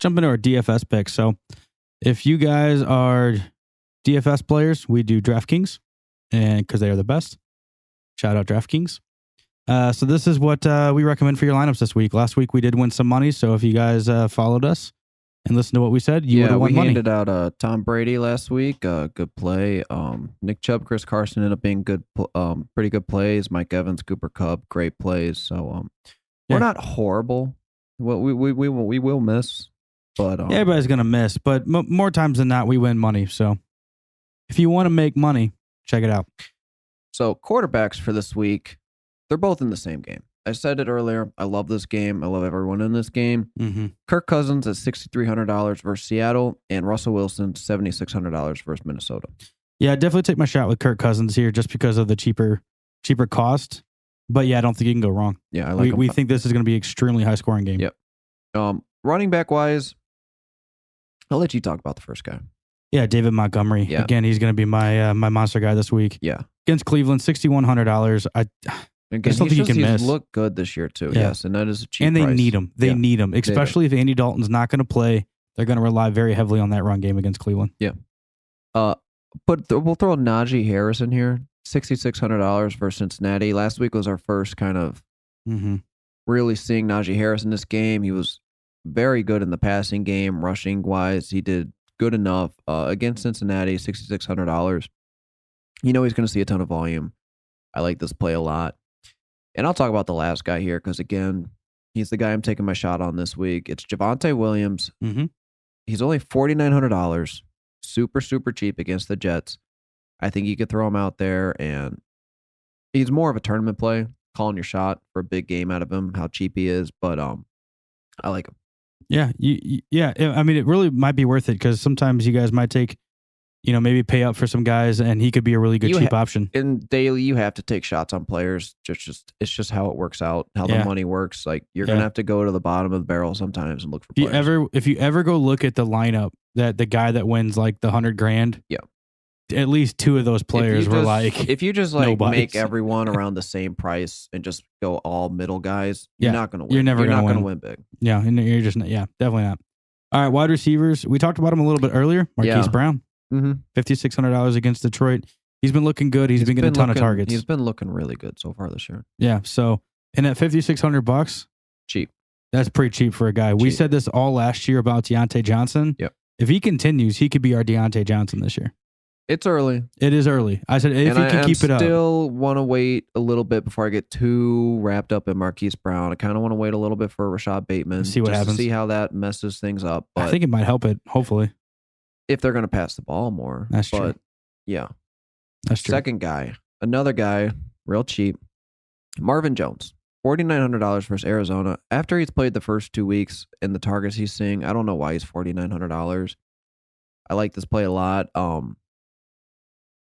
jump into our DFS picks. So if you guys are DFS players, we do DraftKings, and because they are the best. Shout out DraftKings. So this is what we recommend for your lineups this week. Last week we did win some money, so if you guys followed us and listened to what we said, you would have won money. We handed out Tom Brady last week. Good play. Nick Chubb, Chris Carson ended up being good, pretty good plays. Mike Evans, Cooper Kupp, great plays. So we're not horrible. Well, we will miss, but everybody's gonna miss. But more times than not, we win money. So if you want to make money, check it out. So quarterbacks for this week, they're both in the same game. I said it earlier. I love this game. I love everyone in this game. Mm-hmm. Kirk Cousins at $6,300 versus Seattle, and Russell Wilson $7,600 versus Minnesota. Yeah, definitely take my shot with Kirk Cousins here, just because of the cheaper cost. But yeah, I don't think you can go wrong. Yeah, I like we think this is going to be an extremely high scoring game. Yep. Running back wise, I'll let you talk about the first guy. Yeah, David Montgomery. Yeah. Again, he's going to be my monster guy this week. Yeah. Against Cleveland, $6,100. I just don't think you can miss. He's looked good this year too. Yeah. Yes, and that is a cheap And they price. need him. They need him, especially if Andy Dalton's not going to play. They're going to rely very heavily on that run game against Cleveland. Yeah. But we'll throw Naji Harris in here. $6,600 versus Cincinnati. Last week was our first kind of really seeing Naji Harris in this game. He was very good in the passing game, rushing wise. He did good enough against Cincinnati. $6,600. You know he's going to see a ton of volume. I like this play a lot. And I'll talk about the last guy here because, again, he's the guy I'm taking my shot on this week. It's Javonte Williams. Mm-hmm. He's only $4,900. Super, super cheap against the Jets. I think you could throw him out there, and he's more of a tournament play, calling your shot for a big game out of him, how cheap he is. But I like him. Yeah. Yeah. I mean, it really might be worth it because sometimes you guys might take, maybe pay up for some guys, and he could be a really good cheap option. In daily, you have to take shots on players. It's just how it works out, how the money works. Like you're gonna have to go to the bottom of the barrel sometimes and look for players. If you ever go look at the lineup, that the guy that wins like the $100,000, at least two of those players were like. If you just like make everyone around the same price and just go all middle guys, you're not gonna win. You're never gonna win big. Yeah, and you're just definitely not. All right, wide receivers. We talked about him a little bit earlier. Marquise Brown. $5,600 against Detroit. He's been looking good. He's been getting a ton of targets. He's been looking really good so far this year. Yeah. So, and at $5,600, cheap. That's pretty cheap for a guy. We said this all last year about Deontay Johnson. Yep. If he continues, he could be our Deontay Johnson this year. It's early. It is early. I said if he can keep it up. I still want to wait a little bit before I get too wrapped up in Marquise Brown. I kind of want to wait a little bit for Rashad Bateman. See what happens. To see how that messes things up. But I think it might help it, hopefully. If they're going to pass the ball more. That's true. Yeah. That's true. Second guy. Another guy. Real cheap. Marvin Jones. $4,900 versus Arizona. After he's played the first 2 weeks and the targets he's seeing, I don't know why he's $4,900. I like this play a lot.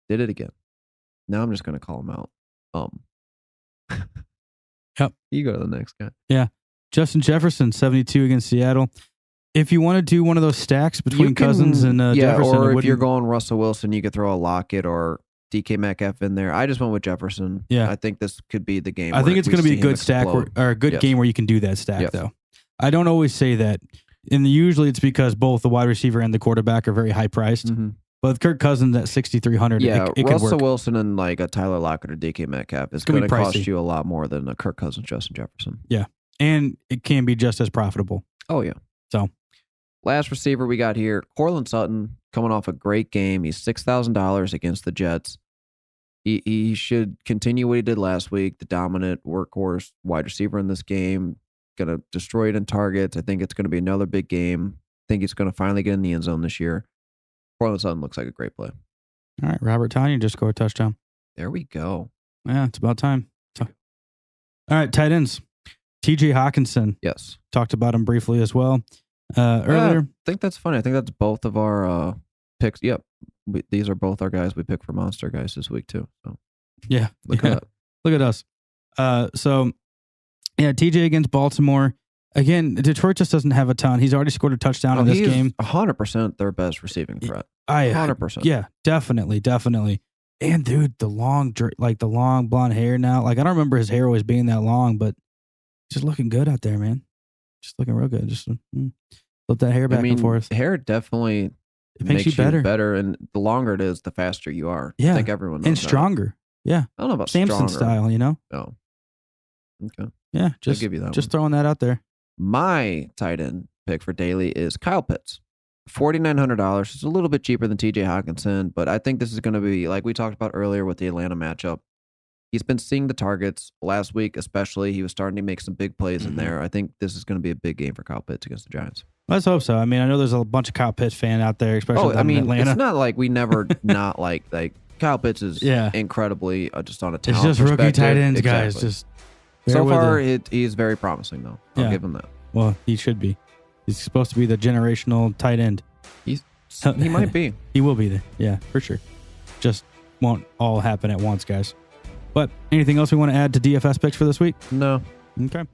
Did it again. Now I'm just going to call him out. Yep. You go to the next guy. Yeah. Justin Jefferson, 72 against Seattle. If you want to do one of those stacks between Cousins and Jefferson. Or if you're going Russell Wilson, you could throw a Lockett or DK Metcalf in there. I just went with Jefferson. Yeah. I think this could be the game. I think it's going to be a good stack or a good game where you can do that stack, though. I don't always say that. And usually it's because both the wide receiver and the quarterback are very high priced. Mm-hmm. But with Kirk Cousins at $6,300, it could work. Russell Wilson and like a Tyler Lockett or DK Metcalf is going to cost you a lot more than a Kirk Cousins, Justin Jefferson. Yeah. And it can be just as profitable. Oh, yeah. So, last receiver we got here, Corlyn Sutton, coming off a great game. He's $6,000 against the Jets. He should continue what he did last week, the dominant workhorse wide receiver in this game. Going to destroy it in targets. I think it's going to be another big game. I think he's going to finally get in the end zone this year. Corlyn Sutton looks like a great play. All right, Robert Tonyan just scored a touchdown. There we go. Yeah, it's about time. All right, tight ends. TJ Hockinson. Yes. Talked about him briefly as well earlier. I think that's funny. I think that's both of our picks. Yep. These are both our guys we picked for Monster Guys this week, too. So yeah. Look at that. Look at us. TJ against Baltimore. Again, Detroit just doesn't have a ton. He's already scored a touchdown in this game. 100% their best receiving threat. 100%. Yeah, definitely. And dude, the long blonde hair now. Like I don't remember his hair always being that long, but just looking good out there, man. Just looking real good. Flip that hair back and forth. Hair definitely makes you better. And the longer it is, the faster you are. Yeah. I think everyone knows and stronger. That. Yeah. I don't know about Samson stronger. style, you know? Oh. Okay. Yeah. I'll give you that just throwing that out there. My tight end pick for daily is Kyle Pitts. $4,900. It's a little bit cheaper than TJ Hockinson, but I think this is going to be, like we talked about earlier with the Atlanta matchup. He's been seeing the targets last week, especially. He was starting to make some big plays in there. I think this is going to be a big game for Kyle Pitts against the Giants. Let's hope so. I mean, I know there's a bunch of Kyle Pitts fan out there, especially in Atlanta. It's not like we never not like Kyle Pitts is incredibly just on a talent perspective. It's just rookie tight ends, guys. Just so far, he is very promising, though. I'll give him that. Well, he should be. He's supposed to be the generational tight end. He might be. He will be there. Yeah, for sure. Just won't all happen at once, guys. But anything else we want to add to DFS picks for this week? No. Okay.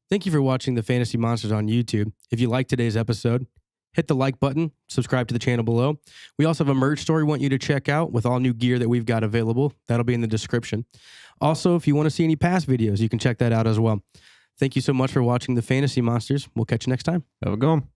Thank you for watching the Fantasy Monsters on YouTube. If you like today's episode, hit the like button, subscribe to the channel below. We also have a merch store we want you to check out with all new gear that we've got available. That'll be in the description. Also, if you want to see any past videos, you can check that out as well. Thank you so much for watching the Fantasy Monsters. We'll catch you next time. Have a good one.